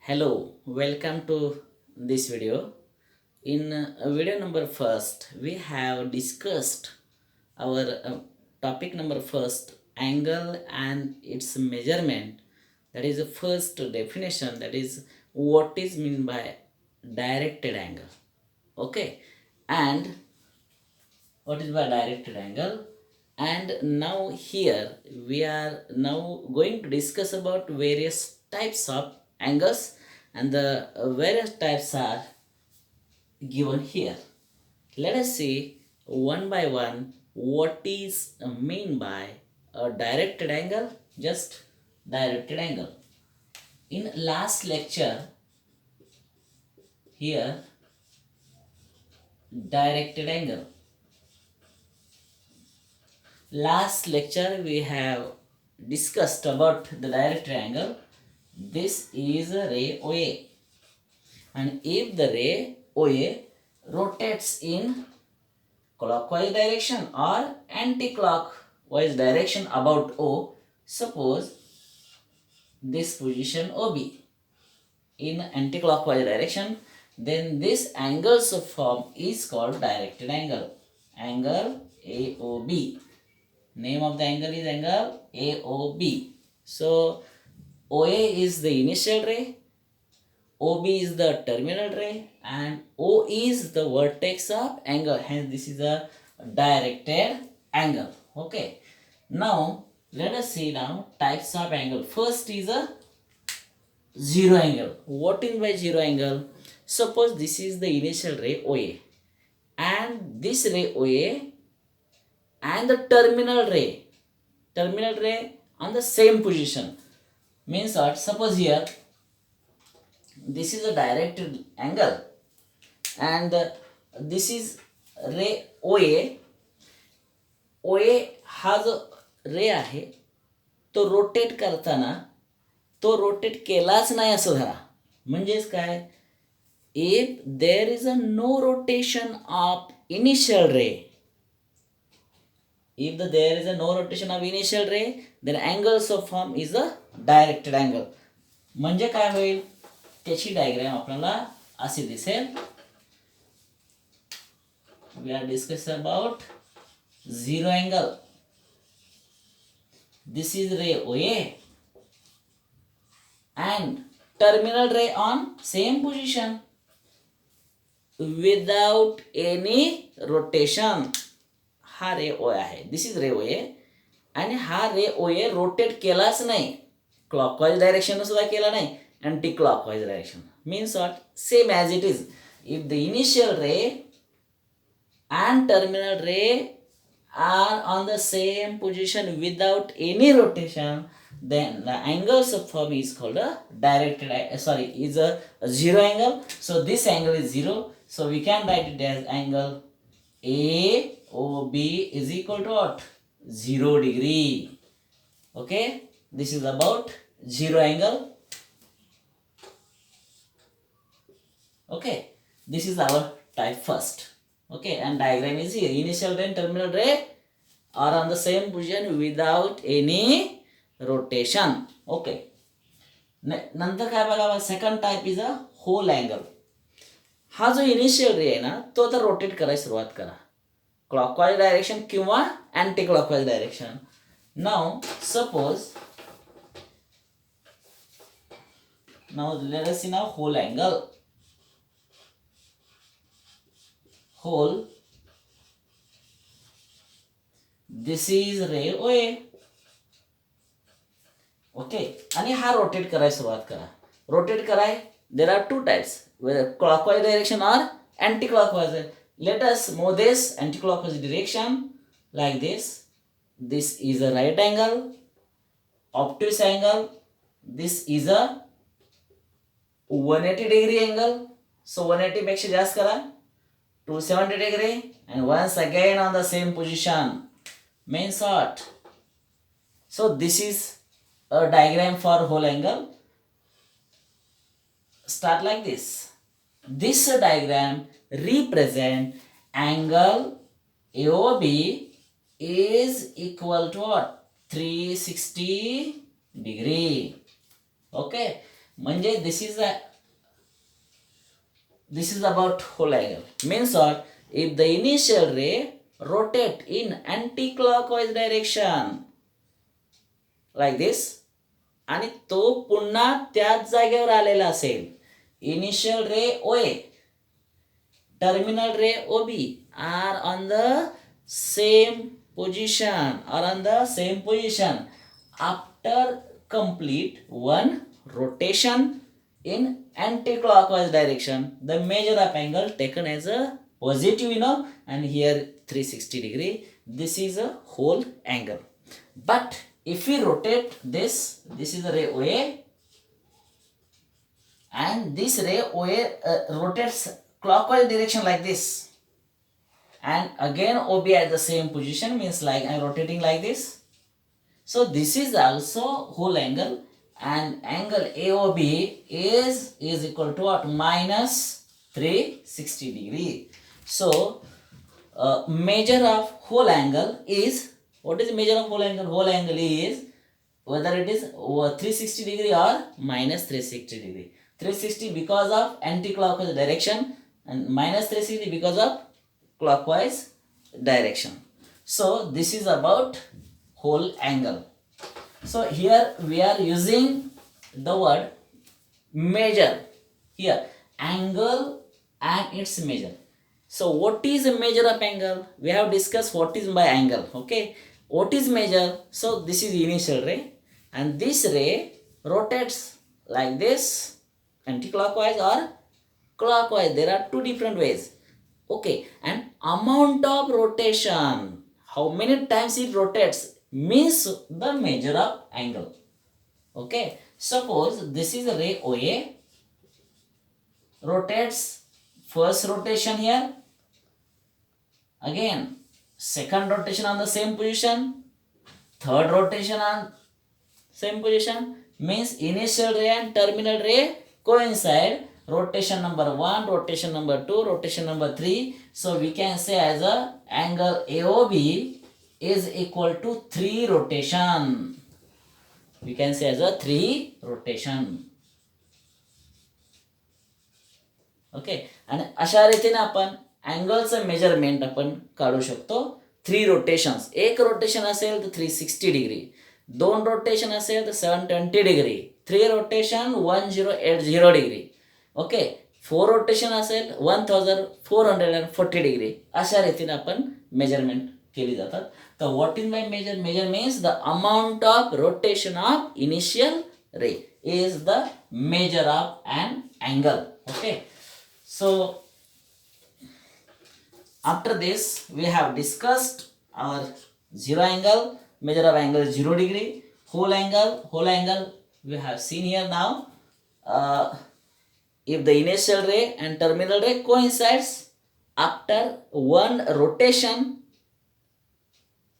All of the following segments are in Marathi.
Hello, welcome to this video. In video number first, we have discussed our topic number first, angle and its measurement. That is the first definition. That is what is meant by directed angle. Okay, and what is by directed angle? And now here we are now going to discuss about various types of angles, and the various types are given here. Let us see one by one what is mean by a directed angle. Just directed angle. In last lecture here, directed angle. Last lecture we have discussed about the directed angle. This is a ray OA, and if the ray OA rotates in clockwise direction or anti-clockwise direction about O, suppose this position OB in anti-clockwise direction, then this angle's form is called directed angle. Angle AOB. Name of the angle is angle AOB. So OA is the initial ray, OB is the terminal ray, and O is the vertex of angle. Hence, this is a directed angle. Okay. Now, let us see now types of angle. First is a zero angle. What is by zero angle? Suppose this is the initial ray OA, and this ray OA and the terminal ray on the same position. Means what? Suppose here this is a directed angle and this is ray OA. OA हा जो रे आहे तो रोटेट करताना तो रोटेट केलाच नाही असं धरा. म्हणजेच काय, if there is a no rotation of initial ray, if there is a no rotation of initial ray, then angles of form is a directed angle. म्हणजे काय होईल त्याची डायग्राम आपल्याला अशी दिसेल. We are discussing about zero angle. This is ray OA and terminal ray on same position without any rotation. हा रे ओ आहे, दिस इज रे ओ ए, आणि हा रे ओ ए रोटेट केलाच नाही, क्लॉकवाईज डायरेक्शन सुद्धा केला नाही, anti clockwise direction. Means what? Same as it is. If the initial ray and terminal ray are on the same position without any rotation, then the angles of form is called a directed, is a zero angle. So this angle is zero, so we can write it as angle AOB is equal to what? 0 degree. Okay, this is about zero angle. Okay, this is our type first. Okay, and diagram is here. Initial ray and terminal ray are on the same position without any rotation. Okay, नंतर काय बघा, second type is a whole angle. हा जो इनिशियल रे आहे ना तो आता रोटेट करायला सुरुवात करा, क्लॉकवाईज डायरेक्शन किंवा anti clockwise direction. Now suppose let us see now whole angle. Whole, this is ray O A. Okay, आणि हा रोटेट करायला सुरुवात करा. रोटेट कराय there are two types, clockwise direction or anti-clockwise. Let us move this anti-clockwise direction like this. This is a right angle, obtuse angle. This is a 180 degree angle. So 180 पेक्षा जास्त करा, 270 degree, and once again on the same position. Means what? So this is a diagram for whole angle. Start like this. This diagram represent angle AOB is equal to what? 360 degree. Okay. म्हणजे this is about whole angle. Means what? If the initial ray rotate in anti-clockwise direction like this आणि तो पुन्हा त्याच जागेवर आलेला असेल, initial ray OA, terminal ray OB are on the same position after complete one rotation in anti-clockwise direction. The measure of angle taken as a positive, and here 360 degree. This is a whole angle. But if we rotate this is the ray OA, and this ray OA rotates clockwise direction like this, and again OB at the same position, means like I am rotating like this. So this is also whole angle, and angle AOB is equal to what? Minus 360 degree. So measure of whole angle is, what is the measure of whole angle? Whole angle is whether it is 360 degree or minus 360 degree. 360 because of anti-clockwise direction, and minus 360 because of clockwise direction. So this is about whole angle. So here we are using the word measure. Here angle and its measure. So what is a measure of angle? We have discussed what is by angle. Okay, what is measure? So this is initial ray, and this ray rotates like this, anti-clockwise or clockwise. There are two different ways. Okay, and amount of rotation, how many times it rotates, means the measure of angle. Okay, suppose this is a ray OA, rotates first rotation here, again second rotation on the same position, third rotation on same position, means initial ray and terminal ray coincide, rotation number 1, rotation number 2, rotation number 3. So we can say as a angle AOB is equal to 3 rotation. We can say as a 3 rotation. Okay, आणि अशा रीतीने आपण अँगलचं मेजरमेंट आपण काढू शकतो. 3 रोटेशन्स, एक रोटेशन असेल तर 360 डिग्री, 2 रोटेशन असेल तर 720 degree, 3 rotation 1080 degree. Okay, 4 rotation असेल 1440 डिग्री. अशा रीतीने आपण मेजरमेंट केली जातात. तर what is my measure? Measure means the amount of rotation of initial ray is the measure of an angle. Okay, so after this we have discussed our zero angle, measure of angle is 0 degree, whole angle we have seen here now. If the initial ray and terminal ray coincides after one rotation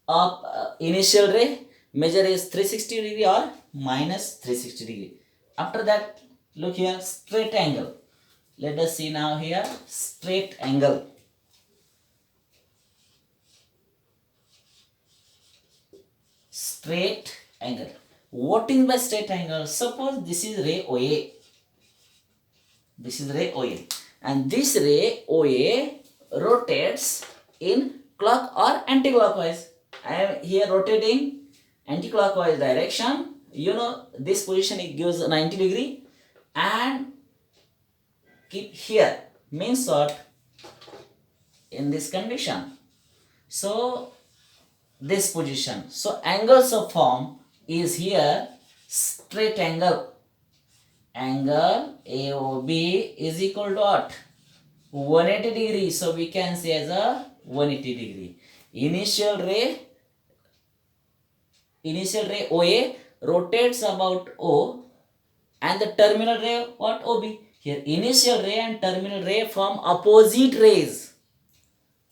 of initial ray, measure is 360 degree or minus 360 degree. After that, look here, straight angle. Let us see now here, straight angle. Straight angle. What is by straight angle? Suppose this is ray OA. This is ray OA. And this ray OA rotates in clock or anti-clockwise. I am here rotating anti-clockwise direction. You know this position it gives 90 degree, and keep here, means what? In this condition. So this position. So angles of form is here straight angle. Angle AOB is equal to what? 180 degree. So we can say as a 180 degree. Initial ray OA rotates about O, and the terminal ray what? OB. Here initial ray and terminal ray form opposite rays.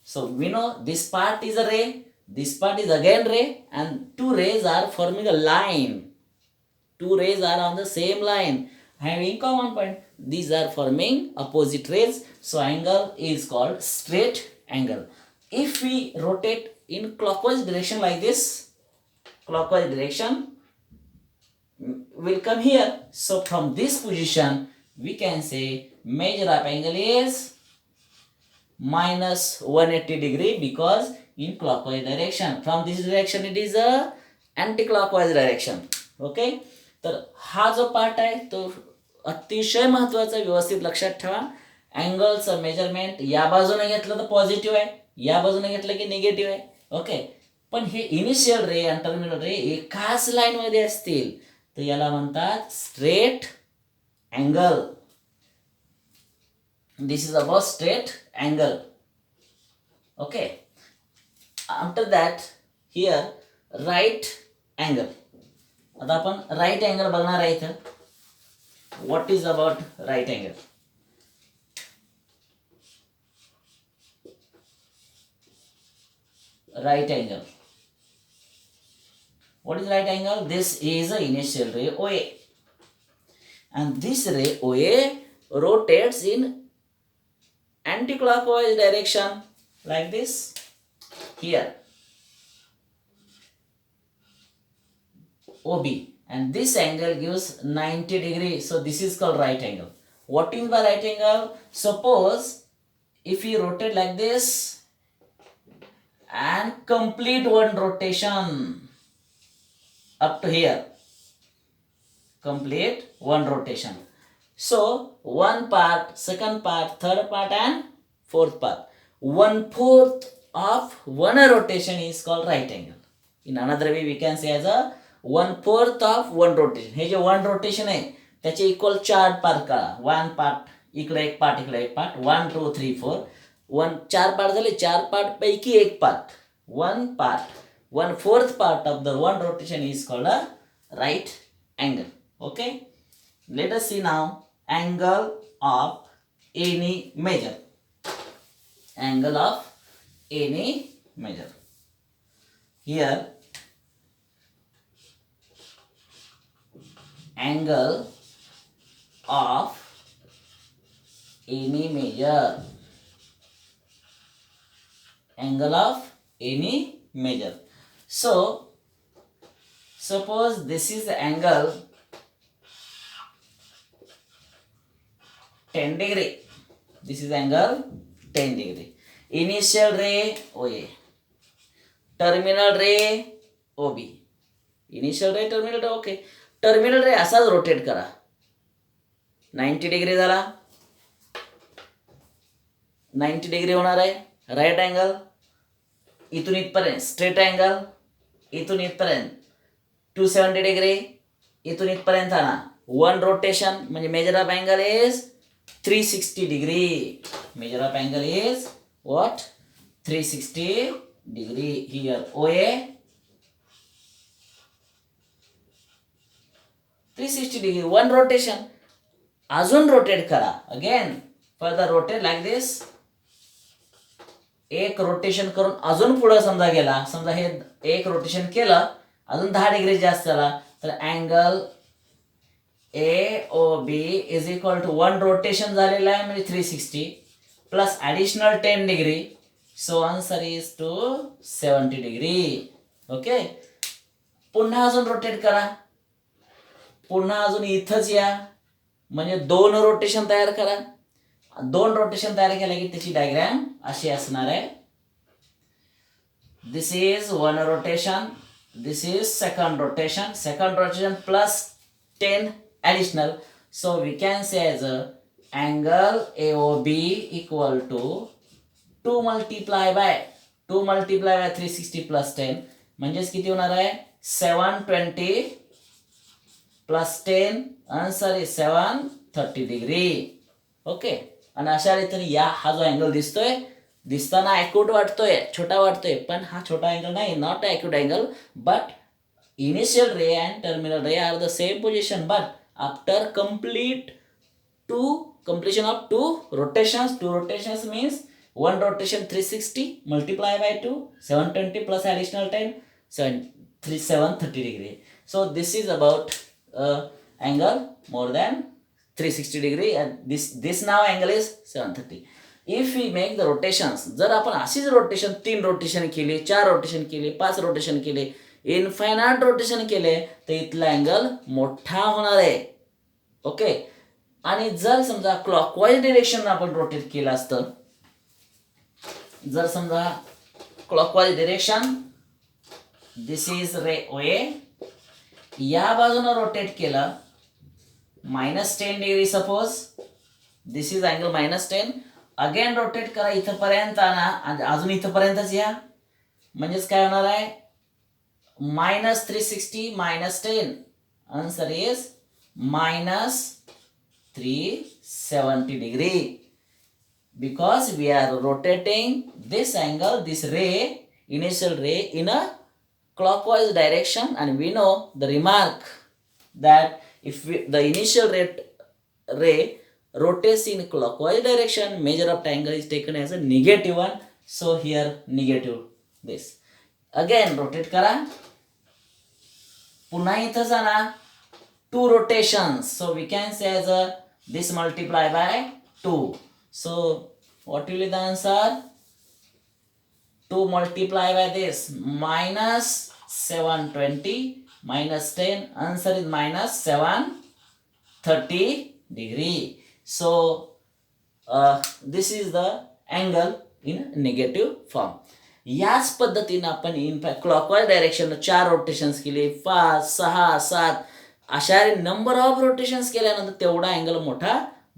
So we know this part is a ray, this part is again ray, and two rays are forming a line. Two rays are on the same line, having common point. These are forming opposite rays. So angle is called straight angle. If we rotate in clockwise direction like this, clockwise direction, will come here. So from this position, we can say measure of angle is minus 180 degree because in clockwise direction. From this direction it is a anti-clockwise direction. Okay, तर हा जो पार्ट आहे तो अतिशय महत्त्वाचा, व्यवस्थित लक्षात ठेवा. अँगलचं मेजरमेंट या बाजूने घेतलं तर पॉझिटिव्ह आहे, या बाजूने घेतलं की निगेटिव्ह आहे. ओके, पण हे इनिशियल रे आणि टर्मिनल रे एकाच लाईनमध्ये असतील तर याला म्हणतात straight angle. This is about straight angle. Okay, after that here right angle. आता आपण राईट अँगल बघणार आहे इथं. What is about right angle? right angle. What is right angle? This is the initial ray OA, and this ray OA rotates in anti-clockwise direction like this here, OB, and this angle gives 90 degree. So this is called right angle. What is by right angle? Suppose if we rotate like this and complete one rotation up to here, complete one rotation. So one part, second part, third part and fourth part, 1/4 of one rotation is called right angle. In another way we can say as a 1/4 of one rotation. हे जे one rotation आहे त्याचे इक्वल 4 पार्ट करा. वन पार्ट इकडे एक पार्ट, इकडे एक पार्ट, 1 2 3 4, 4 पार्ट झाले. 4 पार्ट पैकी एक part, one part, 1/4 part of the one rotation is called a right angle. Okay, let us see now angle of any measure. Angle of any measure. Here angle of any measure. Angle of any measure. So suppose this is the angle 10 degree. This is angle 10 degree. Initial ray OA, terminal ray OB. Initial ray, terminal ray. Okay, terminal ray असाच रोटेट करा. 90 डिग्री झाला. 90 डिग्री होणार आहे. राईट अँगल इथून इथपर्यंत स्ट्रेट अँगल, इथून इथपर्यंत 270 डिग्री, इथून इथपर्यंत आणा. वन रोटेशन म्हणजे major of angle is 360 degree. Major of angle is what? 360 degree. Here OA 360 degree. One rotation. अजून रोटेट करा. अगेन फर्दर रोटेट लाईक दिस. एक रोटेशन करून अजून पुढे समजा गेला, समजा हे एक रोटेशन केलं, अजून 10 डिग्री जास्त झाला, तर angle AOB is equal to one rotation झालेला आहे म्हणजे 360 plus additional 10 degree. So answer is two 70 degree. Okay, पुन्हा अजून रोटेट करा. पुन्हा अजून इथंच या, म्हणजे 2 रोटेशन तयार करा. 2 रोटेशन तयार केलं की त्याची डायग्राम अशी असणार आहे. This is one rotation, this is second rotation, second rotation plus 10 additional. So we can say as a angle AOB equal to 2 multiply by 360 plus 10 म्हणजेच किती होणार आहे? 720 plus 10. Answer is 730 degree. Okay, आणि अशा रीतीने या हा जो अँगल दिसतोय, दिसताना ॲक्युट वाटतोय, छोटा वाटतोय, पण हा छोटा अँगल नाही, not acute angle. But initial ray and terminal ray are the same position, but after completion of two rotations means one rotation 360 multiply by 2, 720 plus additional 10, 730 degree. So this is about angle more than 360 degree, and this now angle is 730. If we make the rotations, जर आपण अशीच रोटेशन 3 रोटेशन केले, 4 रोटेशन केले, 5 रोटेशन केले, इन्फायनाईट रोटेशन केले तर इथला अँगल मोठा होणार आहे. ओके. आणि जर समजा क्लॉकवाईज डिरेक्शन आपण रोटेट केलं असतं, जर समजा clockwise direction, this is ray O ए, या बाजूनं रोटेट केलं -10 degree suppose, this is angle -10. Again rotate करा इथपर्यंत आणा आणि अजून इथपर्यंतच या, म्हणजेच काय होणार आहे -360 -10, answer is -370 degree, because we are rotating this angle, this ray, initial ray, in a clockwise direction, and we know the remark that if the initial ray rotates in clockwise direction, measure of angle is taken as a -1. So here negative this. Again rotate करा, पुन्हा इथं जाणार 2 rotations, so we can say as a this multiply by 2. So what will be the answer? 2 multiply by this -720 -10, answer is -730 degree. So this is the angle in negative form. याच पद्धतीने आपण इन क्लॉकवाईज डायरेक्शन 4 रोटेशन्स केले, 5, 6, 7 अशा नंबर ऑफ रोटेशन्स केल्यानंतर तेवढा अँगल मोठा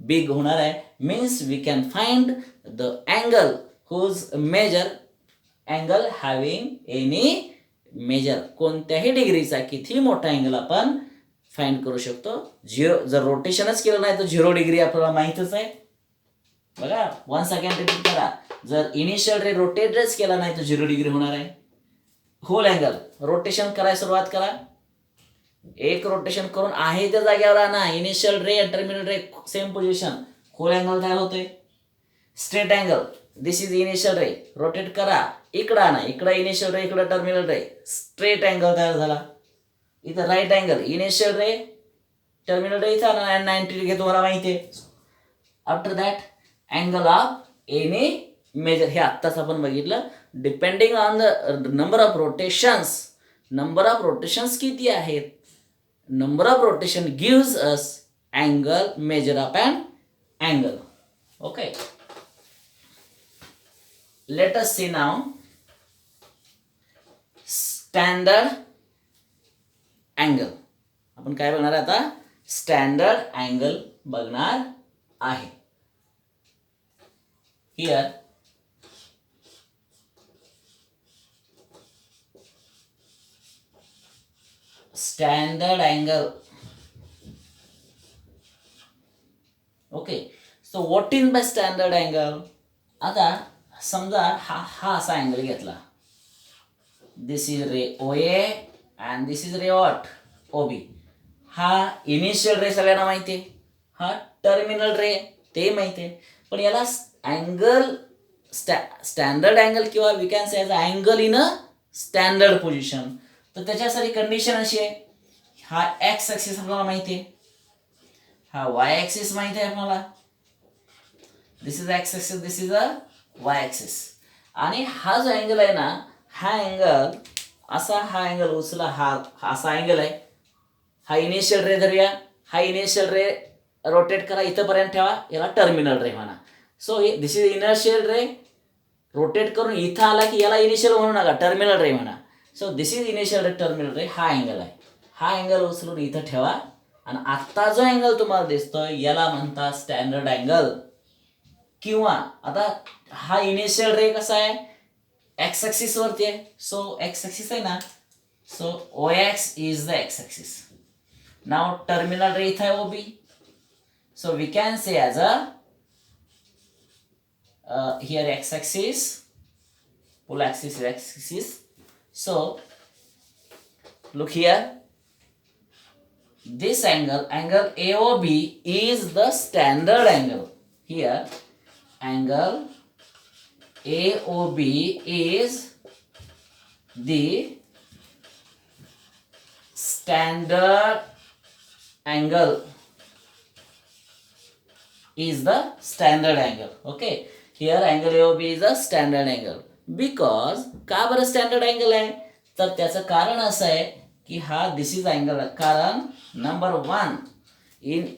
बिग होणार आहे. Means we can find the angle whose measure angle having any measure, कोणत्याही डिग्रीचा किती मोठा अँगल आपण फाइंड करू शकतो. 0 जर रोटेशनच केलं नाही तर 0 डिग्री आपल्याला माहीतच आहे. बघा, वन्स अगेन रिपीट करा, जर इनिशियल रे रोटेटच केला नाही तर 0 डिग्री होणार आहे. होल अँगल रोटेशन करायला सुरुवात करा, एक रोटेशन करून आहे त्या जागेवर आणा, इनिशियल रे टर्मिनल रे सेम पोझिशन, होल अँगल तयार होते. Straight angle, this is initial ray, rotate करा, इकडं आणा, इकडं इनिशियल रे, इकडं टर्मिनल रे, स्ट्रेट अँगल तयार झाला. इथं right angle, initial ray terminal ray इथं आणा 90 डिग्री, तुम्हाला माहिती आहे. After that angle of any measure, हे आत्ताच आपण बघितलं. Depending on the number of rotations किती आहेत, number of rotation gives us angle, measure of an angle. Okay, let us see now standard angle. आपण काय बघणार आहे आता, स्टँडर्ड अँगल बघणार आहे. Here standard angle. Okay, so what is by standard angle? आता समजा हा असा अँगल घेतला, this is ray O A and this is ray what O B. हा इनिशियल रे सगळ्यांना माहिती आहे, हा टर्मिनल रे ते माहिती आहे, पण याला अँगल स्टँडर्ड अँगल किंवा we can say angle in a standard position. तर त्याच्यासाठी कंडिशन अशी आहे, हा एक्स ॲक्सिस आपल्याला माहिती आहे, हा वाय ॲक्सिस माहिती आहे आपल्याला, this is X axis, this is a Y axis. आणि हा जो अँगल आहे ना, हा अँगल असा, हा अँगल उचला, हा असा अँगल आहे. हा इनिशियल रे धरूया, हा इनिशियल रे रोटेट करा, इथंपर्यंत ठेवा, याला टर्मिनल रे म्हणा. So this is initial ray, rotate करून इथं आला की याला इनिशियल म्हणू नका, टर्मिनल रे म्हणा. So this is initial ray terminal ray, हा अँगल आहे. हा अँगल उचलून इथं ठेवा, आणि आत्ता जो अँगल तुम्हाला दिसतोय याला म्हणतात स्टँडर्ड अँगल. किंवा आता हा इनिशियल रे कसा आहे, एक्स ॲक्सिस वरती आहे, सो एक्स ॲक्सिस आहे ना, so O X is the X axis. नाव टर्मिनल रे इथं आहे O B, so we can say as a here X axis, full axis is x axis. So look here, this angle AOB is the standard angle. Here angle AOB is the standard angle, is the standard angle. Okay, here angle AOB is the standard angle. Because का बरं स्टँडर्ड अँगल आहे, तर त्याचं कारण असं आहे की हा दिस इज अँगल. कारण नंबर 1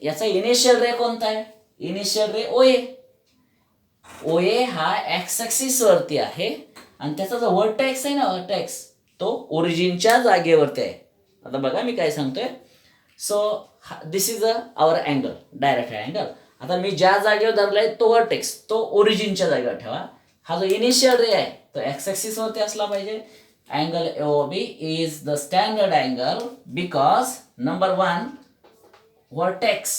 याचा इनिशियल रे कोणता आहे? इनिशियल रे OA. OA हा एक्स ॲक्सिस वरती आहे आणि त्याचा जो व्हर्टेक्स आहे ना, व्हर्टेक्स तो ओरिजिनच्या जागेवरती आहे. आता बघा मी काय सांगतोय. So this is our angle, direct angle. आता मी ज्या जागेवर धरलाय तो व्हर्टेक्स तो ओरिजिनच्या जागेवर ठेवा. हा जो इनिशियल रे आहे तो एक्स ॲक्सिस वरती असला पाहिजे. Angle OB is the standard angle because number 1 vertex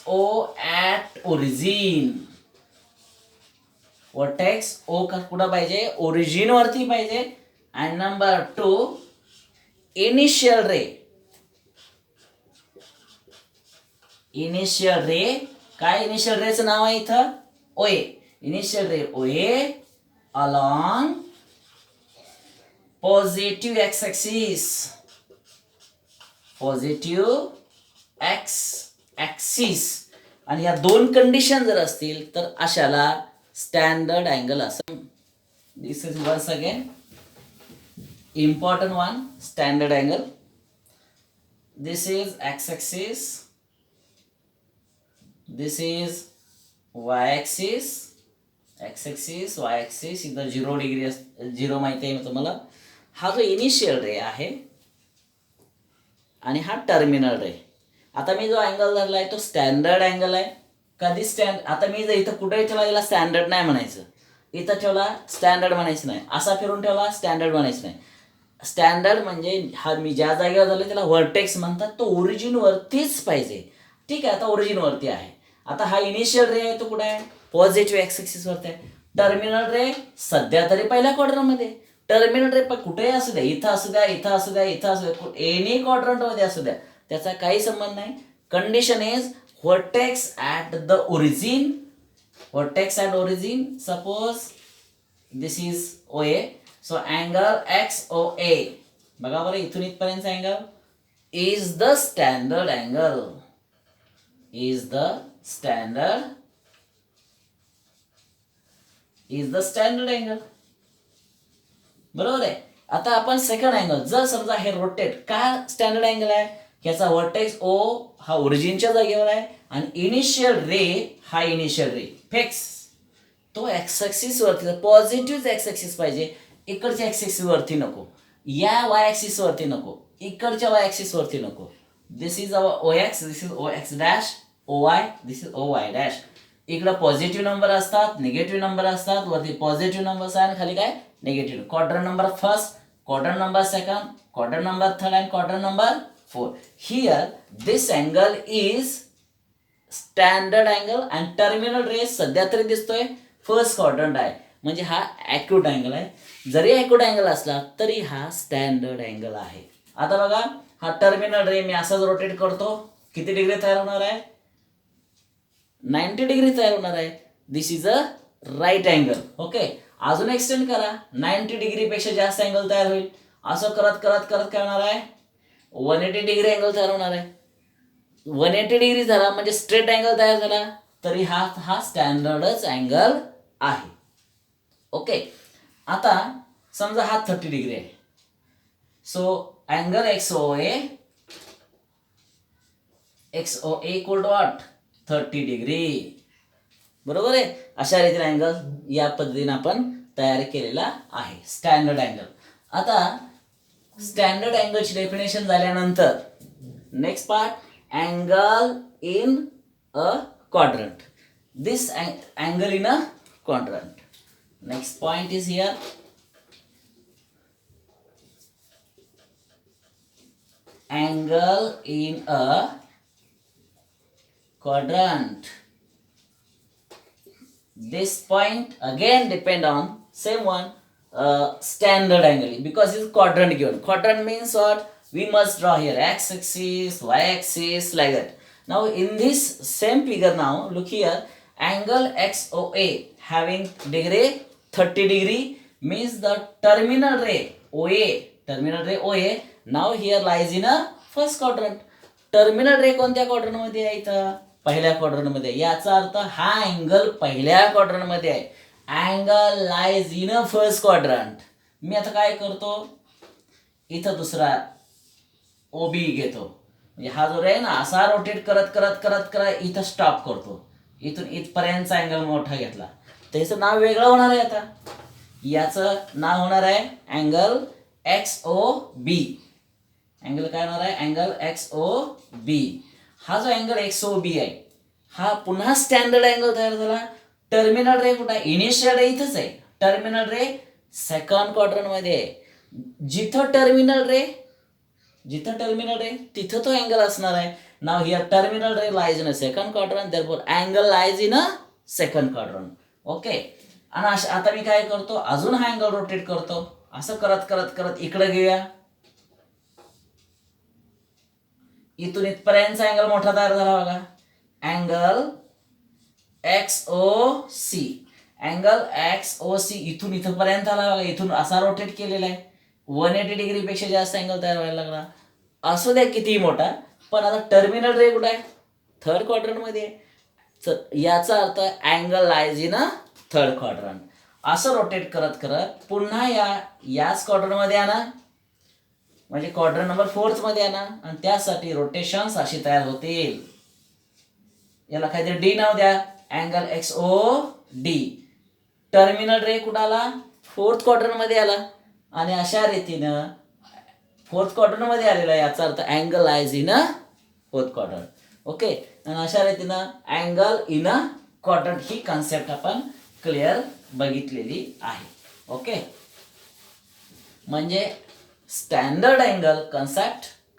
O at origin. vertex O का कुठं पाहिजे? ओरिजिन वरती पाहिजे. आणि नंबर 2 इनिशियल रे. इनिशियल रे काय? इनिशियल रेचं नाव आहे इथं OA. इनिशियल रे OA along positive x axis. Positive x axis. आणि या दोन कंडिशन जर असतील तर अशाला स्टँडर्ड अँगल असं. This is once again important one. Standard angle. This is X axis. This is Y axis. X axis Y axis. इथं 0 डिग्री 0 माहिती आहे तुम्हाला. हा जो इनिशियल रे आहे आणि हा टर्मिनल रे. आता मी जो अँगल धरला आहे तो स्टँडर्ड अँगल आहे. कधी आता मी जर इथं कुठेही ठेवला याला स्टँडर्ड नाही म्हणायचं. इथं ठेवला स्टँडर्ड म्हणायचं नाही. असा फिरून ठेवला स्टँडर्ड म्हणायचं नाही. स्टँडर्ड म्हणजे हा मी ज्या जागेवर धरला त्याला व्हर्टेक्स म्हणतात. तो ओरिजिन वरतीच पाहिजे. ठीक आहे. आता ओरिजिन वरती आहे. आता हा इनिशियल रे आहे तो कुठे आहे? पॉझिटिव्ह एक्स ॲक्सिस वरती आहे. टर्मिनल रे सध्या तरी पहिल्या क्वाड्रंटमध्ये. टर्मिनल रे पण कुठेही असू द्या, इथं असू द्या, इथं असू द्या, इथं असू द्या, एनी क्वाड्रंटमध्ये असू द्या, त्याचा काही संबंध नाही. Condition is vertex at the origin. Vertex at origin. Suppose this is OA. So angle XOA बघा बरं, इथून इथपर्यंत angle is the standard angle. Is the standard angle. बरोबर आहे. आता आपण सेकंड अँगल जर समजा हे रोटेट का स्टँडर्ड अँगल आहे? ह्याचा व्हर्टेक्स O हा ओरिजिनच्या जागेवर आहे आणि इनिशियल रे हा इनिशियल रे फिक्स तो एक्स ॲक्सिस वरती. पॉझिटिव्ह एक्स ॲक्सिस पाहिजे. इकडच्या एक्स ॲक्सिस वरती नको, या वाय ॲक्सिस वरती नको, इकडच्या वाय ॲक्सिस वरती नको. This is our OX. This is OX dash. OY. This is OY dash. इकडं पॉझिटिव्ह नंबर असतात, निगेटिव्ह नंबर असतात. वरती पॉझिटिव्ह नंबर आणि खाली काय? Negative. Quadrant number first, quadrant number second, quadrant number third and quadrant number 4. Here this angle is standard angle and terminal ray सध्या तरी दिसतोय फर्स्ट क्वाड्रंट आहे. म्हणजे हा ॲक्यूट अँगल आहे. जरी ॲक्यूट अँगल असला तरी हा स्टँडर्ड अँगल आहे. आता बघा हा टर्मिनल रे मी असाच रोटेट करतो. किती डिग्री तयार होणार आहे? 90 डिग्री तयार होणार आहे. This is a right angle. Okay. अजून एक्सटेंड करा. 90 डिग्रीपेक्षा जास्त अँगल तयार होईल. असं करत करत करत काय होणार आहे? 180 डिग्री अँगल तयार होणार आहे. 180 डिग्री झाला म्हणजे स्ट्रेट अँगल तयार झाला. तरी हा स्टँडर्डच अँगल आहे. ओके. आता समजा हा 30 डिग्री आहे. So angle XOA equal to what? 30 degree. बरोबर आहे. अशा रीतीने अँगल या पद्धतीने आपण तयार केलेला आहे स्टँडर्ड अँगल. आता स्टँडर्ड अँगलची डेफिनेशन झाल्यानंतर next part angle in a quadrant. This angle in a quadrant. Next point is here angle in a quadrant. This point again depend on same one standard angle because it's quadrant given. Quadrant means what? We must draw here x axis, y axis like that. Now in this same figure now look here angle XOA having degree 30 degree means the terminal ray OA now here lies in a first quadrant. Terminal ray कोणत्या क्वाड्रंट मध्ये आहे? इथं पहिल्या क्वाड्रंट मध्ये. याचा अर्थ हा अँगल पहिल्या क्वाड्रंट मध्ये आहे angle lies in a first quadrant. मी आता काय करतो, इथं दुसरा ओबी घेतो, म्हणजे हा जो रे आहे ना असा रोटेट करत करत करत करत इथं स्टॉप करतो. इथून इथपर्यंतचा अँगल मोठा घेतला तर ह्याचं नाव वेगळं होणार आहे. आता याचं नाव होणार आहे अँगल XOB. अँगल काय होणार आहे, अँगल XOB. हा जो अँगल XOB आहे हा पुन्हा स्टँडर्ड अँगल तयार झाला. टर्मिनल रे कुठं आहे, इनिशियल रे इथंच आहे. टर्मिनल रे सेकंड क्वाड्रंट मध्ये आहे. जिथं टर्मिनल रे तिथं तो अँगल असणार आहे. Now here terminal ray lies in a second quadrant, therefore angle lies in a second quadrant. Okay. आणि आता मी काय करतो, अजून हा अँगल रोटेट करतो. असं करत करत करत इकडे घेऊया. इथून इथपर्यंतचा अँगल मोठा तयार झाला बघा, अँगल XOC. अँगल XOC इथून इथपर्यंत आला बघा. इथून असा रोटेट केलेला आहे. 180 डिग्री पेक्षा जास्त अँगल तयार व्हायला लागला. असू द्या कितीही मोठा, पण आता टर्मिनल रे कुठं आहे, थर्ड क्वाड्रंट मध्ये आहे. याचा अर्थ angle lies in a third quadrant. असं रोटेट करत करत पुन्हा याच क्वाड्रंट मध्ये आणा, म्हणजे क्वाड्रंट नंबर 4 मध्ये आणा. आणि त्यासाठी रोटेशन्स अशी तयार होतील. याला काहीतरी डी नाव द्या, अँगल XOD. टर्मिनल रे कुठं आला, फोर्थ क्वाड्रंट मध्ये आला. आणि अशा रीतीनं फोर्थ क्वाड्रंट मध्ये आलेला याचा अर्थ angle lies in a fourth quadrant. Okay. आणि अशा रीतीनं angle in a quadrant he concept आपण क्लिअर बघितलेली आहे. ओके. म्हणजे standard angle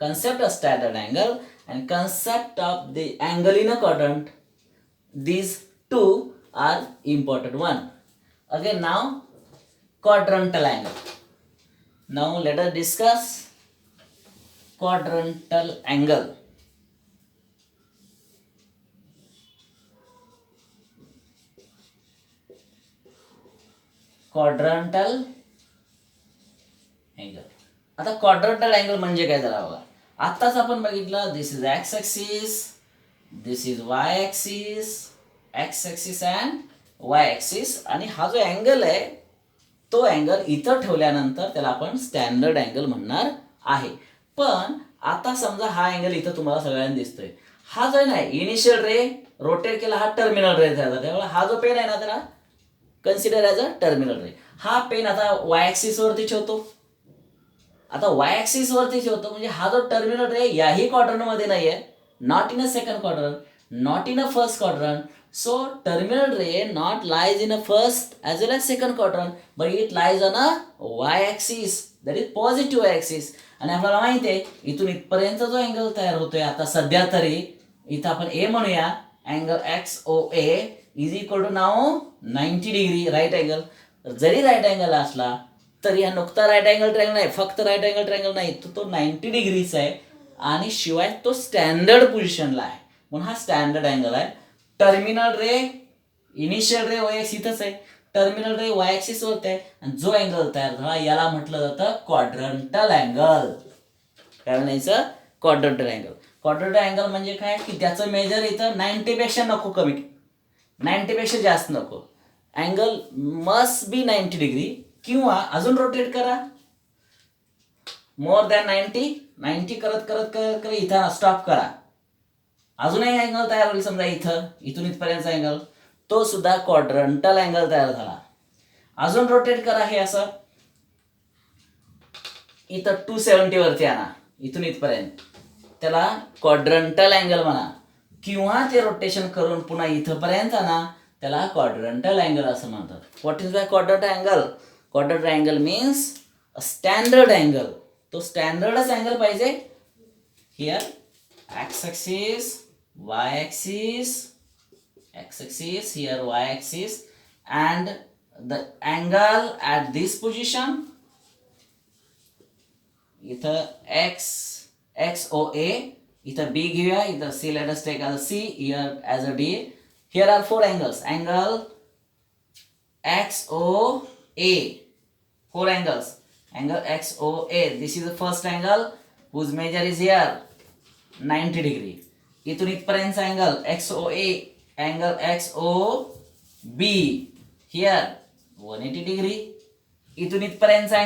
concept of standard angle and concept of the angle in a quadrant, these two are important one. Again, now quadrantal angle. Now let us discuss quadrantal angle. Quadrantal angle. आता क्वाड्रंटल अँगल म्हणजे काय झाला बघा. आत्ताच आपण बघितलं, this is X axis, this is Y axis, X axis and Y axis. आणि हा जो अँगल आहे तो अँगल इथं ठेवल्यानंतर त्याला आपण स्टँडर्ड अँगल म्हणणार आहे. पण आता समजा हा अँगल इथं तुम्हाला सगळ्यांना दिसतोय. हा जो आहे ना इनिशियल रे रोटेट केला, हा टर्मिनल रे झाला. त्यामुळे हा जो पेन आहे ना त्याला consider as a terminal ray. हा पेन आता वाय ॲक्सिस वरती ठेवतो. आता वाय ॲक्सिस वरती ठेवतो म्हणजे हा जो टर्मिनल रे याही क्वाड्रंट मध्ये नाहीये, not in a second quadrant, not in a first quadrant. So terminal ray not lies in a first as well as second quadrant, but it lies on a y-axis, that is positive y-axis. आणि आपल्याला माहिती आहे इथून इथपर्यंत जो अँगल तयार होतोय आता सध्या तरी इथं आपण ए म्हणूया, angle XOA is equal to नाव 90 डिग्री राईट अँगल. जरी राईट अँगल असला तरी हा नुकता राईट अँगल ट्रायंगल नाही, फक्त राईट अँगल ट्रायंगल नाही, तो 90 डिग्रीचा आहे. आणि शिवाय तो स्टँडर्ड पोझिशनला आहे म्हणून हा स्टँडर्ड अँगल आहे. टर्मिनल रे इनिशियल रे वाय एक्सिस इथंच आहे, टर्मिनल रे वाय एक्सिस वरती आहे. आणि जो अँगल तयार झाला याला म्हटलं जातं क्वाड्रंटल अँगल. काय म्हणायचं, क्वाड्रंटल अँगल. क्वाड्रंटल अँगल म्हणजे काय की त्याचं मेजर इथं 90 पेक्षा नको, कमी 90 पेक्षा जास्त नको. अँगल मस्ट बी 90 डिग्री किंवा अजून रोटेट करा मोर दॅन 90 करत करत करत करत इथं स्टॉप करा. अजूनही अँगल तयार होईल समजा इथून इथपर्यंतचा अँगल, तो सुद्धा क्वाड्रंटल अँगल तयार झाला. अजून रोटेट करा हे असं, इथं 270 वरती आणा इथून इथपर्यंत, त्याला क्वाड्रंटल अँगल म्हणा. किंवा ते रोटेशन करून पुन्हा इथपर्यंत आणा, त्याला क्वाड्रंटल अँगल असं म्हणतात. What is by quadrantal angle? Quadrantal angle means a standard angle. तो स्टँडर्डच अँगल पाहिजे. Here X axis, Y axis, x axis, here y axis, and the angle at this position, इथं XOA, इथं B घेऊया, इथं C, let us take as a C, here as a D. Here are 4 angles. Angle XOA, 4 angles. Angle XOA, this is the first angle whose measure is here 90 degree. इथून इथपर्यंतचा angle XOA, angle XOB, here 180 degree. इथून इथपर्यंतचा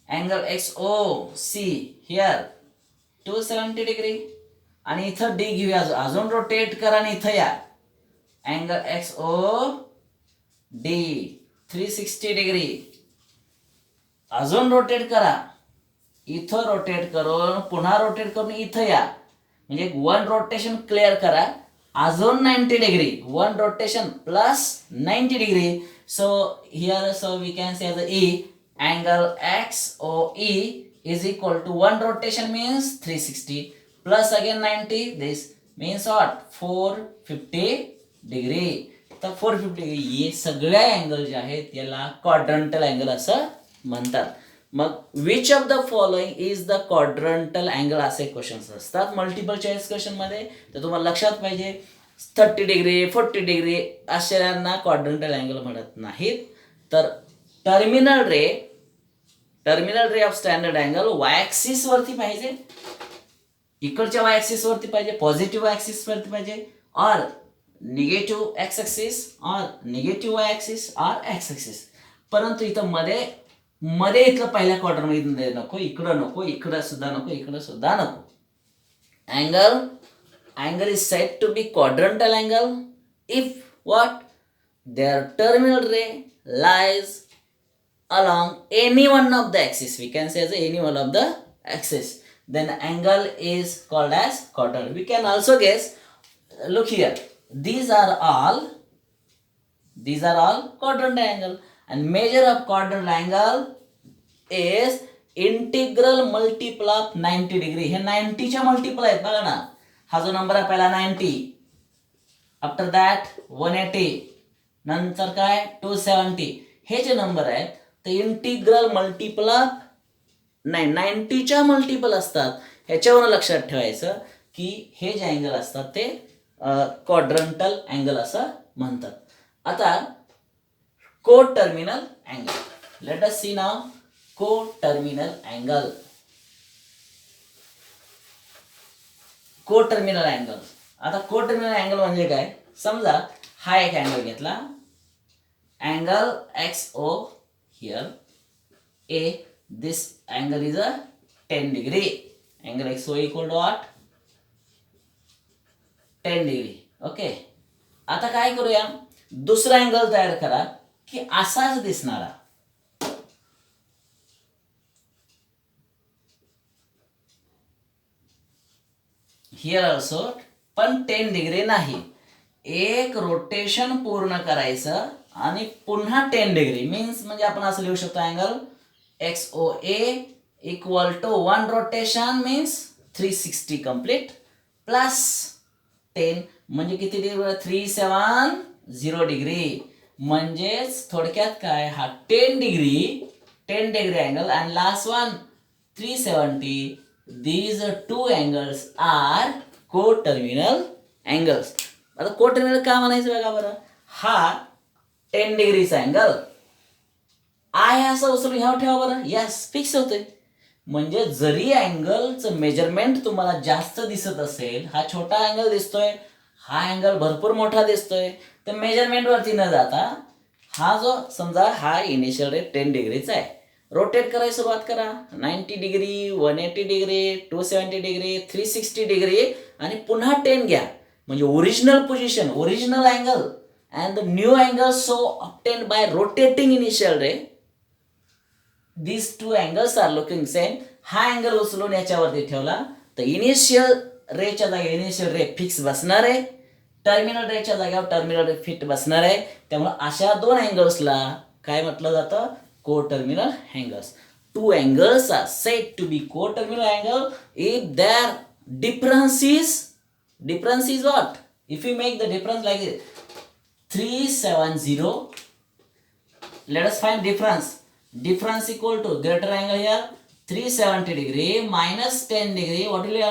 अँगल XOC हिअर 270 डिग्री. आणि इथं डी घेऊया, अजून रोटेट करा आणि इथं या. Angle XOD 360 degree. अजून रोटेट करा, इथं रोटेट करून पुन्हा रोटेट करून इथं या. म्हणजे वन रोटेशन क्लिअर करा, अजून 90 degree. One rotation plus 90 degree. So here so we can say the E angle XOE is equal to one rotation means 360 plus again 90. This means what? 450 degree. तर 450 डिग्री हे सगळ्या अँगल जे आहेत याला क्वाड्रंटल अँगल असं म्हणतात. मग which of the following is the quadrantal angle असे क्वेश्चन्स असतात मल्टिपल चॉईस क्वेश्चन मध्ये. तर तुम्हाला लक्षात पाहिजे 30 डिग्री 40 डिग्री अशांना क्वाड्रंटल अँगल म्हणत नाहीत. तर terminal ray of standard angle Y axis वरती पाहिजे, इकडच्या वाय ॲक्सिस वरती पाहिजे, पॉझिटिव्ह वाय ॲक्सिस वरती पाहिजे, और निगेटिव्ह एक्स ॲक्सिस, और निगेटिव्ह वाय ॲक्सिस, और एक्स ॲक्सिस. परंतु इथं मध्ये इथलं पहिल्या क्वाड्रंटमध्ये नको, इकडं नको, इकडं सुद्धा नको, इकडं सुद्धा नको. Angle is said to be quadrantal angle if what? Their terminal ray lies along any one of the axis. We can say as any one of the axis. Then angle is called as quadrantal. We can also guess. Look here. These are all quadrantal angle. And measure of quadrantal angle is integral multiple of 90 degree. हे 90 च्या मल्टिपल आहेत बघा ना. हा जो नंबर आहे पहिला 90, आफ्टर दॅट 180, नंतर काय 270. हे जे नंबर आहेत ते इंटिग्रल मल्टिपल ऑफ 90 च्या मल्टिपल असतात. ह्याच्यावर लक्षात ठेवायचं की हे जे अँगल असतात ते क्वाड्रंटल अँगल असं म्हणतात. आता co-terminal angle. Let us see now co-terminal angle. Co-terminal angle. आता co-terminal angle म्हणजे काय? समजा हा एक अँगल घेतला, angle XO here A. This angle is a 10 degree. Angle XO equal to what? 10 degree. Okay. आता काय करूया, दुसरा अँगल तयार करा की असाच दिसणारा. हिअर ऑल्सो, पण 10 डिग्री नाही. एक रोटेशन पूर्ण करायचं आणि पुन्हा 10 डिग्री मीन्स म्हणजे आपण असं लिहू शकतो angle XOA equal to one rotation means 360 complete plus 10 म्हणजे किती डिग्री? 370 डिग्री. म्हणजेच थोडक्यात काय, हा 10 डिग्री अँगल आणि last one 370. These two angles are co-terminal angles. आता co-terminal का म्हणायचं बघा बरं. हा 10 डिग्रीचा अँगल आहे असं उचलून ह्यावर ठेवा बरं. यस, फिक्स होते. म्हणजे जरी अँगलचं मेजरमेंट तुम्हाला जास्त दिसत असेल, हा छोटा अँगल दिसतोय, हा अँगल भरपूर मोठा दिसतोय, तर मेजरमेंट वरती न जाता हा जो समजा हा इनिशियल रेट 10 डिग्रीचा आहे, रोटेट करायला सुरुवात करा. 90 डिग्री 180 डिग्री 270 डिग्री 360 डिग्री आणि पुन्हा 10 घ्या. म्हणजे original position, original angle and the new angle so obtained by rotating initial ray. These two angles are looking same. हा अँगल उचलून याच्यावरती ठेवला तर इनिशियल रेच्या जागेवर इनिशियल रे फिक्स बसणार आहे, टर्मिनल रेच्या जागेवर टर्मिनल रे फिट बसणार आहे. त्यामुळे अशा दोन अँगल्सला काय म्हटलं जातं? Co-terminal angles. Two angles are said to be co-terminal angle if their difference is what? If we make the difference like this, 370. Let us find difference. Difference equal to greater angle here 370 degree minus 10 degree. What will be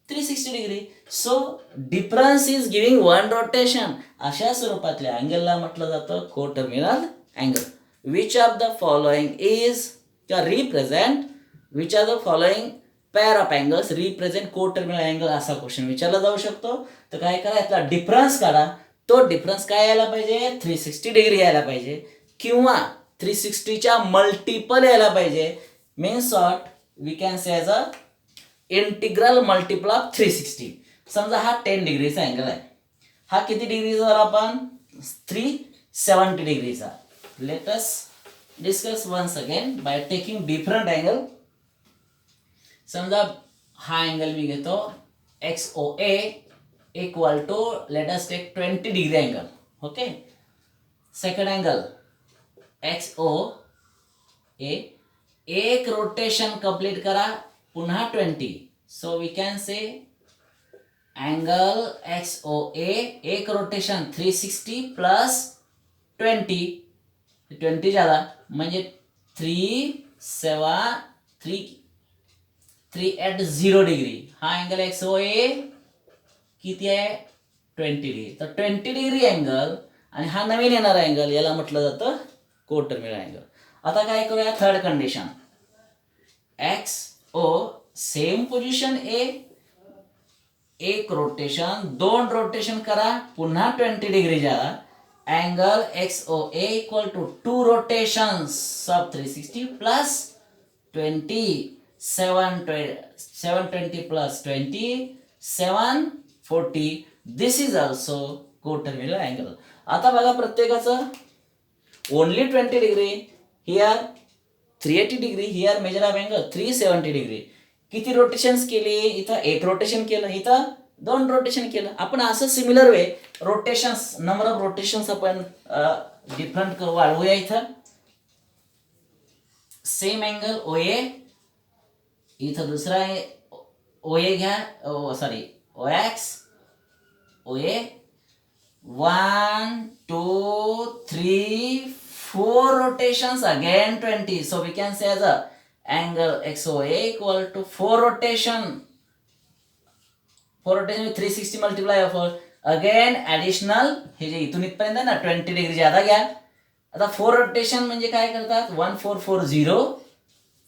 360 degree. So difference is giving one rotation. अशा स्वरूपातल्या अँगलला म्हटलं जातं co-terminal angle. Which of the following is represent? Which of the following pair of angles represent co-terminal angle असा क्वेश्चन विचारला जाऊ शकतो. तर काय करा, यातला डिफरन्स काढा. तो डिफरन्स काय यायला पाहिजे, 360 डिग्री यायला पाहिजे किंवा 360च्या मल्टिपल यायला पाहिजे. Means what we can say as a integral multiple of 360. समजा हा 10 डिग्रीचा अँगल आहे, हा किती डिग्रीचा झाला आपण, 370 डिग्रीचा. Let us discuss once again by taking different angle. समजा हा अँगल मी घेतो XOA equal to let us take 20 degree angle. Okay, second angle XOA, एक रोटेशन कंप्लीट करा पुन्हा 20. So we can say angle XOA एक रोटेशन 360 प्लस 20 झाला म्हणजे 380 डिग्री. हा अँगल XOA किती आहे, 20 डिग्री. तर 20 डिग्री अँगल आणि हा नवीन येणारा अँगल याला म्हटलं जातं कोटर्मिनल अँगल. आता काय करूया, third condition. XO same position A, एक रोटेशन, दोन रोटेशन करा पुन्हा 20 डिग्री झाला. Angle XOA equal to 2 rotations of 360 plus 20, 720 plus 20, 740. This is also coterminal angle. आता बघा प्रत्येकाचं only 20 degree, here 380 degree, here measure of angle 370 degree. किती रोटेशन्स केली, इथं एक रोटेशन केलं, इथं दोन रोटेशन केलं. आपण असं similar way rotations, number of rotations आपण डिफरंट वाढवूया. इथं सेम अँगल OA, इथं दुसरा OA घ्या, sorry OX, OA 1 2 3 4 rotations again 20. So we can say the angle XOA equal to 4 rotation. 4 rotation with 360 multiply of 4. Again additional हे जे इथून इथपर्यंत आहे ना 20 डिग्री ज्यादा घ्या. आता 4 रोटेशन म्हणजे काय करतात, 1440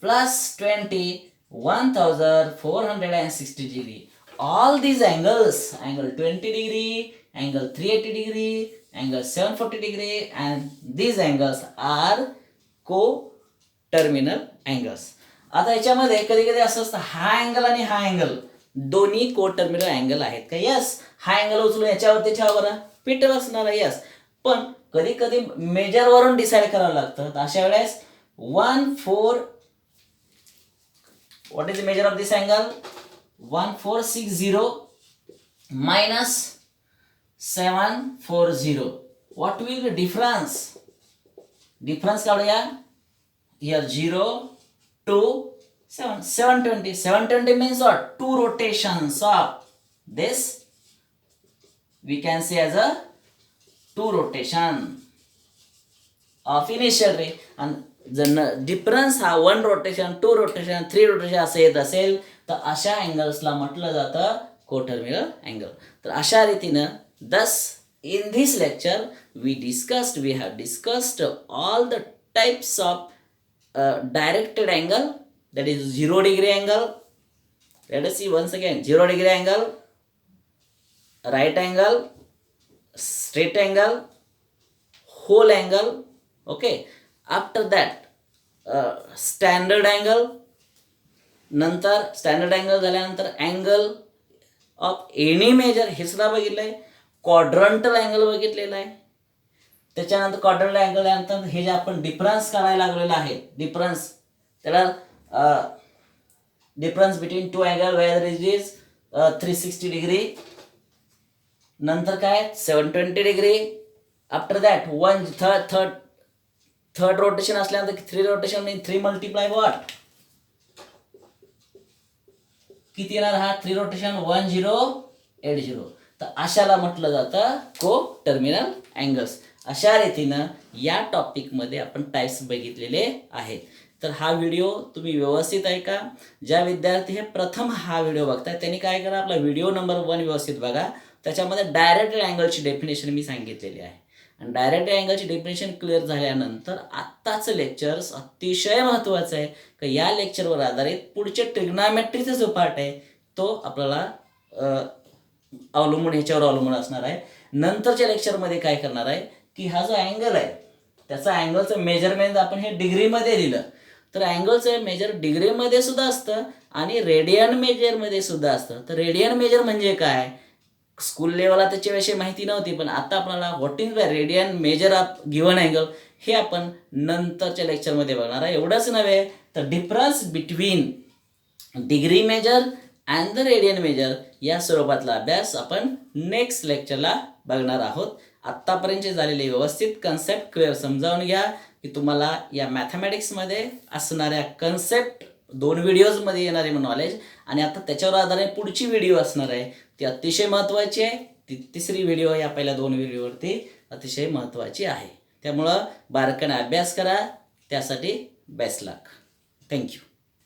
plus 20 1460 degree. All these angles, angle 20 degree, angle 380 degree, angle 740 degree, and these angles are co-terminal angles. आता याच्यामध्ये कधी कधी असं असतं, हा अँगल आणि हा अँगल दोन्ही को-टर्मिनल अँगल आहेत का, यस. हा अँगल उचलून याच्यावरती ठेवा बरं, फिट बसणार आहे, यस. पण कधी कधी मेजरवरून डिसाईड करावं लागतं. तर अशा वेळेस what is the measure of this angle, 1460 minus 740. What will be difference? Difference काढूया. Here 0 2 7 720. 720 means what? 2 rotations of this. We can say as a 2 rotation of initial ray. And जर डिफरन्स हा 1 रोटेशन 2 रोटेशन 3 रोटेशन असं येत असेल तर अशा अँगल्सला म्हटलं जातं कोटर्मिनल अँगल. तर अशा रीतीनं thus in this lecture we have discussed all the types of directed angle, that is 0 degree angle. Let us see once again, 0 degree angle, right angle, straight angle, whole angle. Okay, after that standard angle, नंतर स्टँडर्ड अँगल झाल्यानंतर अँगल ऑफ एनी मेजर हे सुद्धा बघितलं आहे. क्वाड्रंटल अँगल बघितलेला आहे. त्याच्यानंतर क्वाड्रंटल अँगल नंतर हे जे आपण डिफरन्स काढायला लागलेलं आहे, डिफरन्स त्याला difference between two angle where it is 360 degree, नंतर काय 720 degree. After that third rotation असल्यानंतर 3 रोटेशन म्हणजे 3 मल्टिप्लाय व्हॉट, किती येणार हा 3 रोटेशन 1080. तर अशाला म्हटलं जातं को टर्मिनल अँगल्स. अशा रीतीनं या टॉपिकमध्ये आपण टाइप्स बघितलेले आहेत. तर हा व्हिडिओ तुम्ही व्यवस्थित ऐका. ज्या विद्यार्थी हे प्रथम हा व्हिडिओ बघताय त्यांनी काय करा, आपला व्हिडिओ नंबर 1 व्यवस्थित बघा. त्याच्यामध्ये डायरेक्ट अँगलची डेफिनेशन मी सांगितलेली आहे. आणि डायरेक्ट अँगलची डेफिनेशन क्लिअर झाल्यानंतर आत्ताचं लेक्चर्स अतिशय महत्त्वाचं आहे की या लेक्चरवर आधारित पुढचे ट्रिग्नॉमेट्रीचा जो पार्ट आहे तो आपल्याला ह्याच्यावर अवलंबून असणार आहे. नंतरच्या लेक्चरमध्ये काय करणार आहे की हा जो अँगल आहे त्याचा अँगलचं मेजरमेंट आपण हे डिग्रीमध्ये लिहिलं, तर अँगलचं मेजर डिग्रीमध्ये सुद्धा असतं आणि रेडियन मेजरमध्ये सुद्धा असतं. तर रेडियन मेजर म्हणजे काय, स्कूल लेवलला त्याच्याविषयी माहिती नव्हती, पण आता आपल्याला what is the radian measure of given angle हे आपण नंतरच्या लेक्चरमध्ये बघणार आहे. एवढंच नव्हे तर difference between degree measure and the radian measure या स्वरूपातला अभ्यास आपण नेक्स्ट लेक्चरला बघणार आहोत. आत्तापर्यंत झालेले व्यवस्थित कन्सेप्ट क्लिअर समजावून घ्या की तुम्हाला या मॅथमॅटिक्समध्ये असणाऱ्या कन्सेप्ट 2 व्हिडिओजमध्ये येणारे नॉलेज आणि आता त्याच्यावर आधारित पुढची व्हिडिओ असणार आहे ती अतिशय महत्त्वाची आहे. ती तिसरी व्हिडिओ या पहिल्या 2 व्हिडिओवरती अतिशय महत्त्वाची आहे. त्यामुळं बारकाईने अभ्यास करा. त्यासाठी बेस्ट लक. थँक्यू.